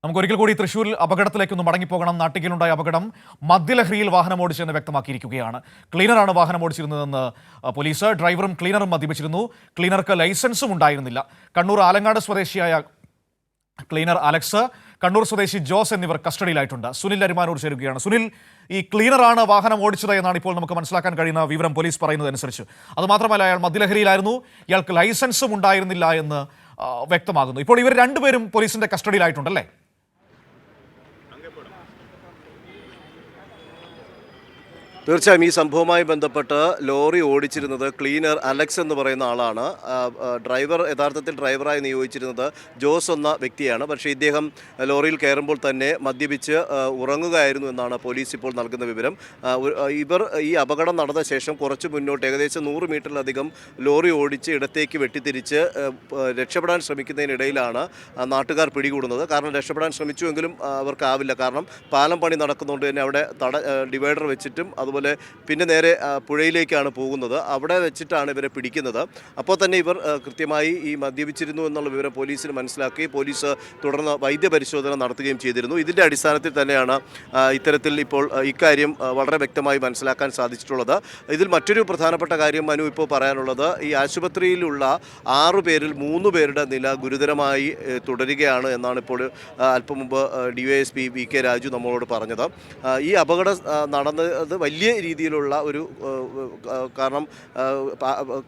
നമുക്ക് ഒരിക്കൽ കൂടി തൃശ്ശൂരിൽ അപകടത്തിലേക്കൊന്ന് മടങ്ങിപ്പോകണം. നാട്ടികയിലുണ്ടായ അപകടം മദ്യലഹരിയിൽ വാഹനം ഓടിച്ചെന്ന് വ്യക്തമാക്കിയിരിക്കുകയാണ്. ക്ലീനറാണ് വാഹനം ഓടിച്ചിരുന്നതെന്ന് പോലീസ്. ഡ്രൈവറും ക്ലീനറും മദ്യപിച്ചിരുന്നു. ക്ലീനർക്ക് ലൈസൻസും ഉണ്ടായിരുന്നില്ല. കണ്ണൂർ ആലങ്ങാട് സ്വദേശിയായ ക്ലീനർ അലക്സ്, കണ്ണൂർ സ്വദേശി ജോസ് എന്നിവർ കസ്റ്റഡിയിലായിട്ടുണ്ട്. സുനിൽ അരിമാനോട് ചേരുകയാണ്. സുനിൽ, ഈ ക്ലീനറാണ് വാഹനം ഓടിച്ചത് എന്നാണ് ഇപ്പോൾ നമുക്ക് മനസ്സിലാക്കാൻ കഴിയുന്ന വിവരം പോലീസ് പറയുന്നതനുസരിച്ച്. അതുമാത്രമല്ല, അയാൾ മദ്യലഹരിയിലായിരുന്നു, ഇയാൾക്ക് ലൈസൻസും ഉണ്ടായിരുന്നില്ല എന്ന് വ്യക്തമാകുന്നു. ഇപ്പോൾ ഇവർ രണ്ടുപേരും പോലീസിന്റെ കസ്റ്റഡിയിലായിട്ടുണ്ടല്ലേ? തീർച്ചയായും ഈ സംഭവവുമായി ബന്ധപ്പെട്ട് ലോറി ഓടിച്ചിരുന്നത് ക്ലീനർ അലക്സ് എന്ന് പറയുന്ന ആളാണ്. യഥാർത്ഥത്തിൽ ഡ്രൈവറായി നിയോഗിച്ചിരുന്നത് ജോസ് എന്ന വ്യക്തിയാണ്. പക്ഷേ ഇദ്ദേഹം ലോറിയിൽ കയറുമ്പോൾ തന്നെ മദ്യപിച്ച് ഉറങ്ങുകയായിരുന്നു എന്നാണ് പോലീസ് ഇപ്പോൾ നൽകുന്ന വിവരം. ഇവർ ഈ അപകടം നടന്ന ശേഷം കുറച്ച് മുന്നോട്ട് ഏകദേശം 100 മീറ്ററിലധികം ലോറി ഓടിച്ച് ഇടത്തേക്ക് വെട്ടിത്തിരിച്ച് രക്ഷപ്പെടാൻ ശ്രമിക്കുന്നതിനിടയിലാണ് നാട്ടുകാർ പിടികൂടുന്നത്. കാരണം രക്ഷപ്പെടാൻ ശ്രമിച്ചുവെങ്കിലും അവർക്കാവില്ല. കാരണം പാലം പണി നടക്കുന്നതുകൊണ്ട് തന്നെ അവിടെ ഡിവൈഡർ വെച്ചിട്ടും അതുപോലെ പിന്നെ നേരെ പുഴയിലേക്കാണ് പോകുന്നത്. അവിടെ വെച്ചിട്ടാണ് ഇവരെ പിടിക്കുന്നത്. അപ്പോൾ തന്നെ ഇവർ കൃത്യമായി ഈ മദ്യപിച്ചിരുന്നു എന്നുള്ള വിവരം പോലീസിന് മനസ്സിലാക്കി പോലീസ് തുടർന്ന് വൈദ്യപരിശോധന നടത്തുകയും ചെയ്തിരുന്നു. ഇതിൻ്റെ അടിസ്ഥാനത്തിൽ തന്നെയാണ് ഇത്തരത്തിൽ ഇപ്പോൾ ഇക്കാര്യം വളരെ വ്യക്തമായി മനസ്സിലാക്കാൻ സാധിച്ചിട്ടുള്ളത്. ഇതിൽ മറ്റൊരു പ്രധാനപ്പെട്ട കാര്യം മനു ഇപ്പോൾ പറയാനുള്ളത്, ഈ ആശുപത്രിയിലുള്ള 6 പേരിൽ 3 പേരുടെ നില ഗുരുതരമായി തുടരുകയാണ് എന്നാണ് ഇപ്പോൾ അല്പം മുമ്പ് DYSP VK രാജു നമ്മളോട് പറഞ്ഞത്. ഈ അപകടം നടന്നത് വലിയ രീതിയിലുള്ള ഒരു കാരണം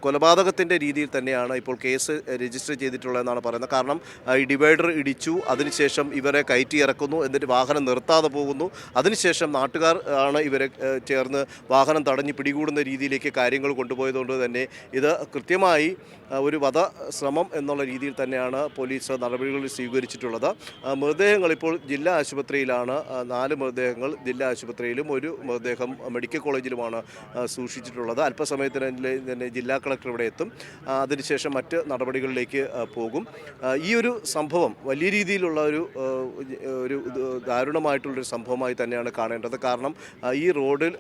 കൊലപാതകത്തിൻ്റെ രീതിയിൽ തന്നെയാണ് ഇപ്പോൾ കേസ് രജിസ്റ്റർ ചെയ്തിട്ടുള്ളതെന്നാണ് പറയുന്നത്. കാരണം ഈ ഡിവൈഡർ ഇടിച്ചു, അതിനുശേഷം ഇവരെ കയറ്റി ഇറക്കുന്നു, എന്നിട്ട് വാഹനം നിർത്താതെ പോകുന്നു. അതിനുശേഷം നാട്ടുകാർ ആണ് ഇവരെ ചേർന്ന് വാഹനം തടഞ്ഞ് പിടികൂടുന്ന രീതിയിലേക്ക് കാര്യങ്ങൾ കൊണ്ടുപോയതുകൊണ്ട് തന്നെ ഇത് കൃത്യമായി ഒരു വധശ്രമം എന്നുള്ള രീതിയിൽ തന്നെയാണ് പോലീസ് നടപടികൾ സ്വീകരിച്ചിട്ടുള്ളത്. മൃതദേഹങ്ങൾ ഇപ്പോൾ ജില്ലാ ആശുപത്രിയിലാണ്. 4 മൃതദേഹങ്ങൾ ജില്ലാ ആശുപത്രിയിലും 1 മൃതദേഹം മെഡിക്കൽ കോളേജിലുമാണ് സൂക്ഷിച്ചിട്ടുള്ളത്. അല്പസമയത്തിന് തന്നെ ജില്ലാ കളക്ടർ ഇവിടെ എത്തും. അതിനുശേഷം മറ്റ് നടപടികളിലേക്ക് പോകും. ഈ ഒരു സംഭവം വലിയ രീതിയിലുള്ള ഒരു ദാരുണമായിട്ടുള്ളൊരു സംഭവമായി തന്നെയാണ് കാണേണ്ടത്. കാരണം ഈ റോഡിൽ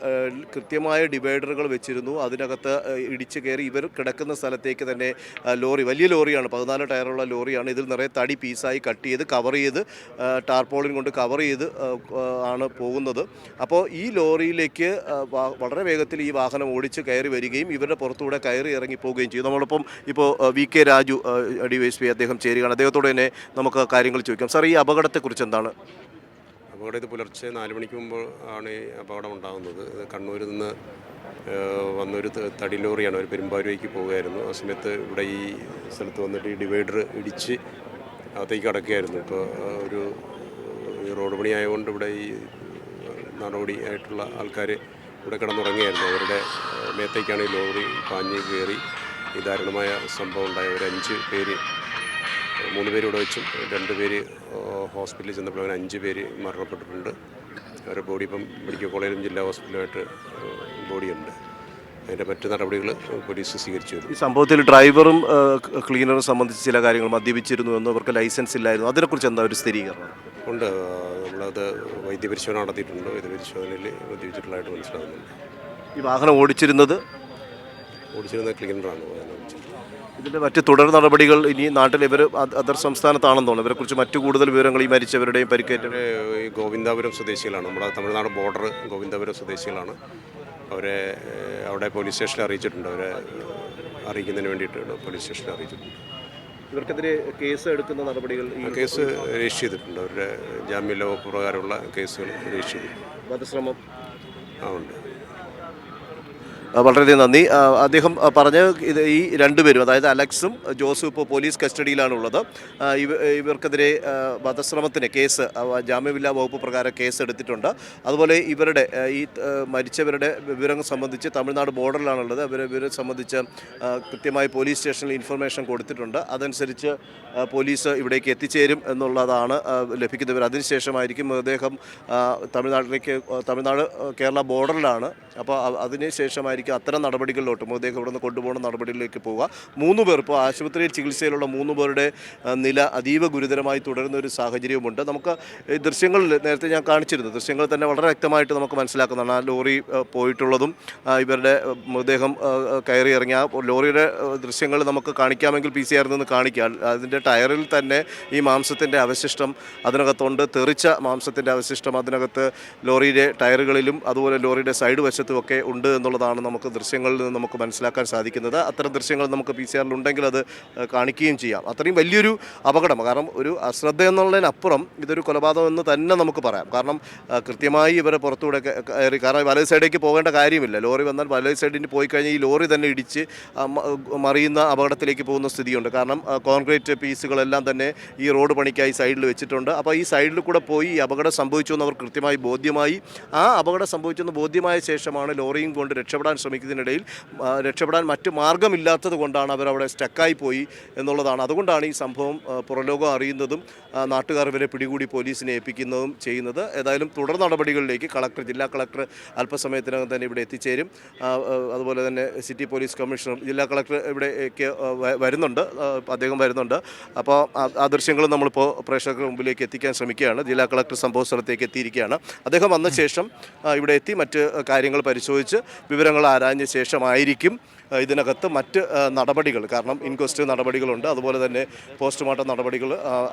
കൃത്യമായ ഡിവൈഡറുകൾ വെച്ചിരുന്നു. അതിനകത്ത് ഇടിച്ചു കയറി ഇവർ കിടക്കുന്ന സ്ഥലത്തേക്ക് തന്നെ ലോറി, വലിയ ലോറിയാണ്, 14 ടയറുള്ള ലോറിയാണ്. ഇതിൽ നിറയെ തടി പീസായി കട്ട് ചെയ്ത് കവർ ചെയ്ത് ടാർപോളിൻ കൊണ്ട് കവർ ചെയ്ത് ആണ് പോകുന്നത്. അപ്പോൾ ഈ ലോറിയിലേക്ക് വളരെ വേഗത്തിൽ ഈ വാഹനം ഓടിച്ച് കയറി വരികയും ഇവരുടെ പുറത്തൂടെ കയറി ഇറങ്ങി പോവുകയും ചെയ്തു. നമ്മളൊപ്പം ഇപ്പോൾ VK രാജു DYSP അദ്ദേഹം ചേരുകയാണ്. അദ്ദേഹത്തോട് തന്നെ നമുക്ക് കാര്യങ്ങൾ ചോദിക്കാം. സാർ, ഈ അപകടത്തെക്കുറിച്ച് എന്താണ്? അപകടം ഇത് പുലർച്ചെ 4 മണിക്ക് മുമ്പ് ആണ് ഈ അപകടം ഉണ്ടാകുന്നത്. ഇത് കണ്ണൂരിൽ നിന്ന് വന്നൊരു തടി ലോറിയാണ്, ഒരു പെരുമ്പാവൂരേക്ക് പോവുകയായിരുന്നു. ആ സമയത്ത് ഇവിടെ ഈ സ്ഥലത്ത് വന്നിട്ട് ഈ ഡിവൈഡർ ഇടിച്ച് അകത്തേക്ക് അടക്കുകയായിരുന്നു. ഇപ്പോൾ ഒരു റോഡ് പണി ആയതുകൊണ്ട് ഇവിടെ ഈ നടപടി ആയിട്ടുള്ള ആൾക്കാർ ഇവിടെ കിടന്നുറങ്ങിയായിരുന്നു. അവരുടെ മേത്തേക്കാണ് ഈ ലോറി പാഞ്ഞ് കയറി ഈ ദാരുണമായ സംഭവം ഉണ്ടായ. ഒരു 5 പേര്, 3 പേര് ഇവിടെ വെച്ചും 2 പേര് ഹോസ്പിറ്റലിൽ ചെന്നപ്പോൾ 5 പേര് മരണപ്പെട്ടിട്ടുണ്ട്. അവരുടെ ബോഡി ഇപ്പം മെഡിക്കൽ കോളേജിലും ജില്ലാ ഹോസ്പിറ്റലുമായിട്ട് ബോഡിയുണ്ട്. അതിൻ്റെ മറ്റ് നടപടികൾ പോലീസ് സ്വീകരിച്ചു വരും. ഈ സംഭവത്തിൽ ഡ്രൈവറും ക്ലീനറും സംബന്ധിച്ച് ചില കാര്യങ്ങൾ മദ്യപിച്ചിരുന്നു എന്ന്, അവർക്ക് ലൈസൻസ് ഇല്ലായിരുന്നു, അതിനെക്കുറിച്ച് എന്താ ഒരു സ്ഥിരീകരണം? ഉണ്ട്. നമ്മളത് വൈദ്യപരിശോധന നടത്തിയിട്ടുണ്ട്. വൈദ്യപരിശോധനയിൽ മദ്യപിച്ചിട്ടുള്ളതായിട്ട് മനസ്സിലാകുന്നുണ്ട്. ഈ വാഹനം ഓടിച്ചിരുന്നത് ക്ലീനറാണ്. ഇതിൻ്റെ മറ്റ് തുടർ നടപടികൾ ഇനി നാട്ടിൽ ഇവർ അതർ സംസ്ഥാനത്താണെന്ന് തോന്നുന്നു. ഇവരെക്കുറിച്ച് മറ്റു കൂടുതൽ വിവരങ്ങൾ ഈ മരിച്ചവരുടെയും പരിക്കേറ്റവരെ ഈ ഗോവിന്ദാപുരം സ്വദേശികളാണ്. നമ്മുടെ തമിഴ്നാട് ബോർഡർ ഗോവിന്ദാപുരം സ്വദേശികളാണ്. അവരെ അവിടെ പോലീസ് സ്റ്റേഷനിൽ അറിയിച്ചിട്ടുണ്ട്. അവരെ അറിയിക്കുന്നതിന് വേണ്ടിയിട്ട് പോലീസ് സ്റ്റേഷനിൽ അറിയിച്ചിട്ടുണ്ട്. ഇവർക്കെതിരെ കേസ് എടുക്കുന്ന നടപടികൾ കേസ് രജിസ്റ്റർ ചെയ്തിട്ടുണ്ട്. അവരുടെ ജാമ്യ വകുപ്പ് പ്രകാരമുള്ള കേസുകൾ രജിസ്റ്റർ ചെയ്തിട്ടുണ്ട്. വധശ്രമം ഉണ്ട്. വളരെയധികം നന്ദി. അദ്ദേഹം പറഞ്ഞ ഈ 2 പേരും, അതായത് അലക്സും ജോസും ഇപ്പോൾ പോലീസ് കസ്റ്റഡിയിലാണുള്ളത്. ഇവർക്കെതിരെ വധശ്രമത്തിന് കേസ് ജാമ്യമില്ലാ വകുപ്പ് പ്രകാരം കേസ് എടുത്തിട്ടുണ്ട്. അതുപോലെ ഇവരുടെ ഈ മരിച്ചവരുടെ വിവരങ്ങൾ സംബന്ധിച്ച് തമിഴ്നാട് ബോർഡറിലാണുള്ളത്. വിവരം സംബന്ധിച്ച് കൃത്യമായി പോലീസ് സ്റ്റേഷനിൽ ഇൻഫർമേഷൻ കൊടുത്തിട്ടുണ്ട്. അതനുസരിച്ച് പോലീസ് ഇവിടേക്ക് എത്തിച്ചേരും എന്നുള്ളതാണ് ലഭിക്കുന്നവർ. അതിനുശേഷമായിരിക്കും മൃതദേഹം തമിഴ്നാട് കേരള ബോർഡറിലാണ്. അപ്പോൾ അതിനുശേഷമായിരിക്കും ആയിരിക്കും അത്തരം നടപടികളിലോട്ട് മൃതദേഹം ഇവിടെ നിന്ന് കൊണ്ടുപോകുന്ന നടപടികളിലേക്ക് പോവുക. 3 പേർ ഇപ്പോൾ ആശുപത്രിയിൽ ചികിത്സയിലുള്ള 3 പേരുടെ നില അതീവ ഗുരുതരമായി തുടരുന്ന ഒരു സാഹചര്യവുമുണ്ട്. നമുക്ക് ഈ ദൃശ്യങ്ങളിൽ നേരത്തെ ഞാൻ കാണിച്ചിരുന്നു, ദൃശ്യങ്ങൾ തന്നെ വളരെ വ്യക്തമായിട്ട് നമുക്ക് മനസ്സിലാക്കുന്നതാണ്. ആ ലോറി പോയിട്ടുള്ളതും ഇവരുടെ മൃതദേഹം കയറി ഇറങ്ങിയ ആ ലോറിയുടെ ദൃശ്യങ്ങൾ നമുക്ക് കാണിക്കാമെങ്കിൽ PCR നിന്ന് കാണിക്കാം. അതിൻ്റെ ടയറിൽ തന്നെ ഈ മാംസത്തിൻ്റെ അവശിഷ്ടം അതിനകത്തുണ്ട്, തെറിച്ച മാംസത്തിൻ്റെ അവശിഷ്ടം അതിനകത്ത് ലോറിയുടെ ടയറുകളിലും അതുപോലെ ലോറിയുടെ സൈഡ് വശത്തുമൊക്കെ ഉണ്ട് എന്നുള്ളതാണ് നമുക്ക് ദൃശ്യങ്ങളിൽ നിന്ന് നമുക്ക് മനസ്സിലാക്കാൻ സാധിക്കുന്നത്. അത്തരം ദൃശ്യങ്ങൾ നമുക്ക് PCR ഉണ്ടെങ്കിൽ അത് കാണിക്കുകയും ചെയ്യാം. അത്രയും വലിയൊരു അപകടം, കാരണം ഒരു അശ്രദ്ധ എന്നുള്ളതിനപ്പുറം ഇതൊരു കൊലപാതകം എന്ന് തന്നെ നമുക്ക് പറയാം. കാരണം കൃത്യമായി ഇവരെ പുറത്തൂടെ കയറി, കാരണം വലത് സൈഡിലേക്ക് പോകേണ്ട കാര്യമില്ല. ലോറി വന്നാൽ വലത് സൈഡിന് പോയി കഴിഞ്ഞാൽ ഈ ലോറി തന്നെ ഇടിച്ച് മറിയുന്ന അപകടത്തിലേക്ക് പോകുന്ന സ്ഥിതിയുണ്ട്. കാരണം കോൺക്രീറ്റ് പീസുകളെല്ലാം തന്നെ ഈ റോഡ് പണിക്കായി സൈഡിൽ വെച്ചിട്ടുണ്ട്. അപ്പോൾ ഈ സൈഡിൽ കൂടെ പോയി ഈ അപകടം സംഭവിച്ചു എന്ന് അവർ കൃത്യമായി ബോധ്യമായി. ആ അപകടം സംഭവിച്ചെന്ന് ബോധ്യമായ ശേഷമാണ് ലോറിയും കൊണ്ട് രക്ഷപ്പെടാൻ ശ്രമിക്കുന്നതിനിടയിൽ രക്ഷപ്പെടാൻ മറ്റു മാർഗ്ഗമില്ലാത്തത് കൊണ്ടാണ് അവരവിടെ സ്റ്റക്കായി പോയി എന്നുള്ളതാണ്. അതുകൊണ്ടാണ് ഈ സംഭവം പുറലോകം അറിയുന്നതും നാട്ടുകാർ ഇവരെ പിടികൂടി പോലീസിനെ ഏൽപ്പിക്കുന്നതും ചെയ്യുന്നത്. ഏതായാലും തുടർ നടപടികളിലേക്ക് ജില്ലാ കളക്ടർ അല്പസമയത്തിനകം തന്നെ ഇവിടെ എത്തിച്ചേരും. അതുപോലെ തന്നെ സിറ്റി പോലീസ് കമ്മീഷണർ, ജില്ലാ കളക്ടർ ഇവിടേക്ക് വരുന്നുണ്ട്, അദ്ദേഹം വരുന്നുണ്ട്. അപ്പോൾ ആ ദൃശ്യങ്ങൾ നമ്മളിപ്പോൾ പ്രേക്ഷകർക്ക് മുമ്പിലേക്ക് എത്തിക്കാൻ ശ്രമിക്കുകയാണ്. ജില്ലാ കളക്ടർ സംഭവ സ്ഥലത്തേക്ക് എത്തിയിരിക്കുകയാണ്. അദ്ദേഹം വന്ന ശേഷം ഇവിടെ എത്തി മറ്റ് കാര്യങ്ങൾ പരിശോധിച്ച് വിവരങ്ങൾ ആരാഞ്ഞ ശേഷമായിരിക്കും ഇതിനകത്ത് മറ്റ് നടപടികൾ, കാരണം ഇൻക്വസ്റ്റ് നടപടികളുണ്ട്, അതുപോലെ തന്നെ പോസ്റ്റ്മോർട്ടം നടപടികൾ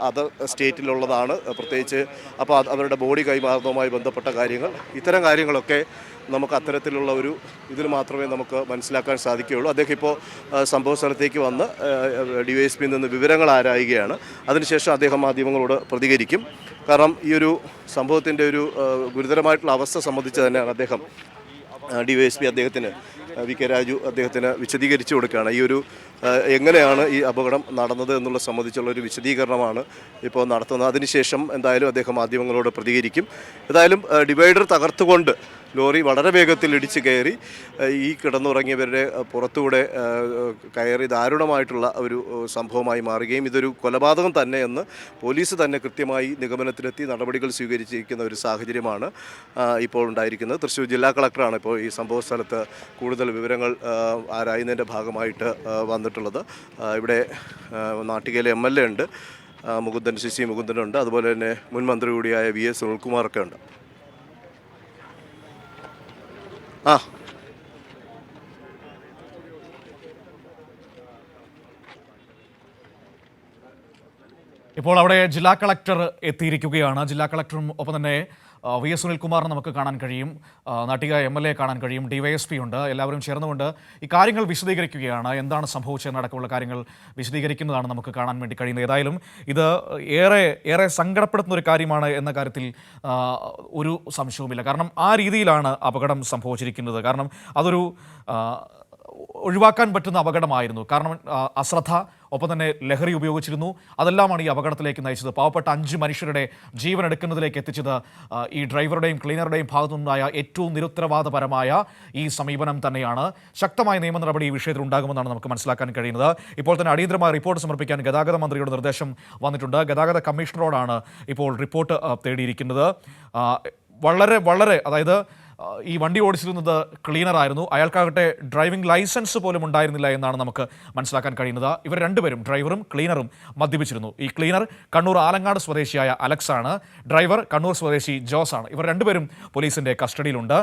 അതർ സ്റ്റേറ്റിലുള്ളതാണ് പ്രത്യേകിച്ച്. അപ്പോൾ അവരുടെ ബോഡി കൈമാറുന്നതുമായി ബന്ധപ്പെട്ട കാര്യങ്ങൾ, ഇത്തരം കാര്യങ്ങളൊക്കെ നമുക്ക് അത്തരത്തിലുള്ള ഒരു ഇതിൽ മാത്രമേ നമുക്ക് മനസ്സിലാക്കാൻ സാധിക്കുകയുള്ളൂ. അദ്ദേഹം ഇപ്പോൾ സംഭവ സ്ഥലത്തേക്ക് വന്ന് DYSPയിൽ നിന്ന് വിവരങ്ങൾ ആരായുകയാണ്. അതിനുശേഷം അദ്ദേഹം മാധ്യമങ്ങളോട് പ്രതികരിക്കും. കാരണം ഈ ഒരു സംഭവത്തിൻ്റെ ഒരു ഗുരുതരമായിട്ടുള്ള അവസ്ഥ സംബന്ധിച്ച് തന്നെയാണ് അദ്ദേഹം DYSP അദ്ദേഹത്തിന് VK രാജു അദ്ദേഹത്തിന് വിശദീകരിച്ചു കൊടുക്കുകയാണ്. ഈ ഒരു എങ്ങനെയാണ് ഈ അപകടം നടന്നത് എന്നുള്ള സംബന്ധിച്ചുള്ള ഒരു വിശദീകരണമാണ് ഇപ്പോൾ നടത്തുന്നത്. അതിനുശേഷം എന്തായാലും അദ്ദേഹം മാധ്യമങ്ങളോട് പ്രതികരിക്കും. ഏതായാലും ഡിവൈഡർ തകർത്തുകൊണ്ട് ലോറി വളരെ വേഗത്തിൽ ഇടിച്ച് കയറി ഈ കിടന്നുറങ്ങിയവരുടെ പുറത്തൂടെ കയറി ദാരുണമായിട്ടുള്ള ഒരു സംഭവമായി മാറുകയും ഇതൊരു കൊലപാതകം തന്നെയെന്ന് പോലീസ് തന്നെ കൃത്യമായി നിഗമനത്തിലെത്തി നടപടികൾ സ്വീകരിച്ചിരിക്കുന്ന ഒരു സാഹചര്യമാണ് ഇപ്പോൾ ഉണ്ടായിരിക്കുന്നത്. തൃശ്ശൂർ ജില്ലാ കളക്ടറാണ് ഇപ്പോൾ ഈ സംഭവ സ്ഥലത്ത് കൂടുതൽ വിവരങ്ങൾ ആരായുന്നതിൻ്റെ ഭാഗമായിട്ട് വന്നിട്ടുള്ളത്. ഇവിടെ നാട്ടികയിലെ MLA ഉണ്ട്, മുകുന്ദൻ, CC മുകുന്ദനുണ്ട്, അതുപോലെ തന്നെ മുൻ മന്ത്രി കൂടിയായ VS സുനിൽകുമാറൊക്കെ ഉണ്ട്. ഇപ്പോൾ അവിടെ ജില്ലാ കളക്ടർ എത്തിയിരിക്കുകയാണ്. ജില്ലാ കളക്ടറും ഒപ്പം തന്നെ VS സുനിൽകുമാറിനെ നമുക്ക് കാണാൻ കഴിയും, നാട്ടിക MLA കാണാൻ കഴിയും, DYSP ഉണ്ട്. എല്ലാവരും ചേർന്നുകൊണ്ട് ഈ കാര്യങ്ങൾ വിശദീകരിക്കുകയാണ്. എന്താണ് സംഭവിച്ചതെന്നടക്കമുള്ള കാര്യങ്ങൾ വിശദീകരിക്കുന്നതാണ് നമുക്ക് കാണാൻ വേണ്ടി കഴിയുന്നത്. ഏതായാലും ഇത് ഏറെ സങ്കടപ്പെടുത്തുന്ന ഒരു കാര്യമാണ് എന്ന കാര്യത്തിൽ ഒരു സംശയവുമില്ല. കാരണം ആ രീതിയിലാണ് അപകടം സംഭവിച്ചിരിക്കുന്നത്. കാരണം അതൊരു ഒഴിവാക്കാൻ പറ്റുന്ന അപകടമായിരുന്നു. കാരണം അശ്രദ്ധ, ഒപ്പം തന്നെ ലഹരി ഉപയോഗിച്ചിരുന്നു. അതെല്ലാമാണ് ഈ അപകടത്തിലേക്ക് നയിച്ചത്. പാവപ്പെട്ട 5 മനുഷ്യരുടെ ജീവൻ എടുക്കുന്നതിലേക്ക് എത്തിച്ചത് ഈ ഡ്രൈവറുടെയും ക്ലീനറുടെയും ഭാഗത്തുനിന്നുണ്ടായ ഏറ്റവും നിരുത്തരവാദപരമായ ഈ സമീപനം തന്നെയാണ്. ശക്തമായ നിയമ നടപടി ഈ വിഷയത്തിൽ ഉണ്ടാകുമെന്നാണ് നമുക്ക് മനസ്സിലാക്കാൻ കഴിയുന്നത്. ഇപ്പോൾ തന്നെ അടിയന്തരമായ റിപ്പോർട്ട് സമർപ്പിക്കാൻ ഗതാഗത മന്ത്രിയുടെ നിർദ്ദേശം വന്നിട്ടുണ്ട്. ഗതാഗത കമ്മീഷണറോടാണ് ഇപ്പോൾ റിപ്പോർട്ട് തേടിയിരിക്കുന്നത്. വളരെ അതായത് ഈ വണ്ടി ഓടിച്ചിരുന്നത് ക്ലീനറായിരുന്നു. അയാൾക്കാകട്ടെ ഡ്രൈവിംഗ് ലൈസൻസ് പോലും ഉണ്ടായിരുന്നില്ല എന്നാണ് നമുക്ക് മനസ്സിലാക്കാൻ കഴിയുന്നത്. ഇവർ രണ്ടുപേരും, ഡ്രൈവറും ക്ലീനറും, മദ്യപിച്ചിരുന്നു. ഈ ക്ലീനർ കണ്ണൂർ ആലങ്ങാട് സ്വദേശിയായ അലക്സ് ആണ്. ഡ്രൈവർ കണ്ണൂർ സ്വദേശി ജോസ് ആണ്. ഇവർ രണ്ടുപേരും പോലീസിൻ്റെ കസ്റ്റഡിയിലുണ്ട്.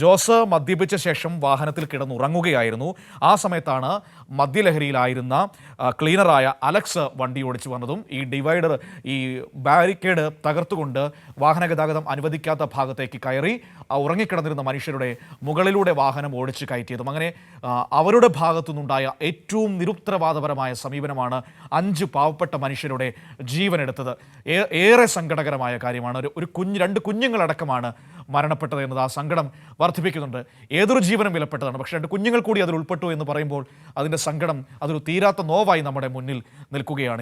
ജോസ് മദ്യപിച്ച ശേഷം വാഹനത്തിൽ കിടന്നുറങ്ങുകയായിരുന്നു. ആ സമയത്താണ് മദ്യലഹരിയിലായിരുന്ന ക്ലീനറായ അലക്സ് വണ്ടി ഓടിച്ചു വന്നതും ഈ ഡിവൈഡർ, ഈ ബാരിക്കേഡ് തകർത്തുകൊണ്ട് വാഹന ഗതാഗതം അനുവദിക്കാത്ത ഭാഗത്തേക്ക് കയറി ഉറങ്ങിക്കിടന്നിരുന്ന മനുഷ്യരുടെ മുകളിലൂടെ വാഹനം ഓടിച്ച് കയറ്റിയതും. അങ്ങനെ അവരുടെ ഭാഗത്തുനിന്നുണ്ടായ ഏറ്റവും നിരുത്തരവാദപരമായ സമീപനമാണ് 5 പാവപ്പെട്ട മനുഷ്യരുടെ ജീവനെടുത്തത്. ഏറെ സങ്കടകരമായ കാര്യമാണ്. ഒരു 2 കുഞ്ഞുങ്ങളടക്കമാണ് മരണപ്പെട്ടത് എന്നത് ആ സങ്കടം വർദ്ധിപ്പിക്കുന്നുണ്ട്. ഏതൊരു ജീവനും വിലപ്പെട്ടതാണ്. പക്ഷേ 2 കുഞ്ഞുങ്ങൾ കൂടി അതിൽ ഉൾപ്പെട്ടു എന്ന് പറയുമ്പോൾ അതിൻ്റെ സങ്കടം അതൊരു തീരാത്ത നോവായി നമ്മുടെ മുന്നിൽ നിൽക്കുകയാണ്.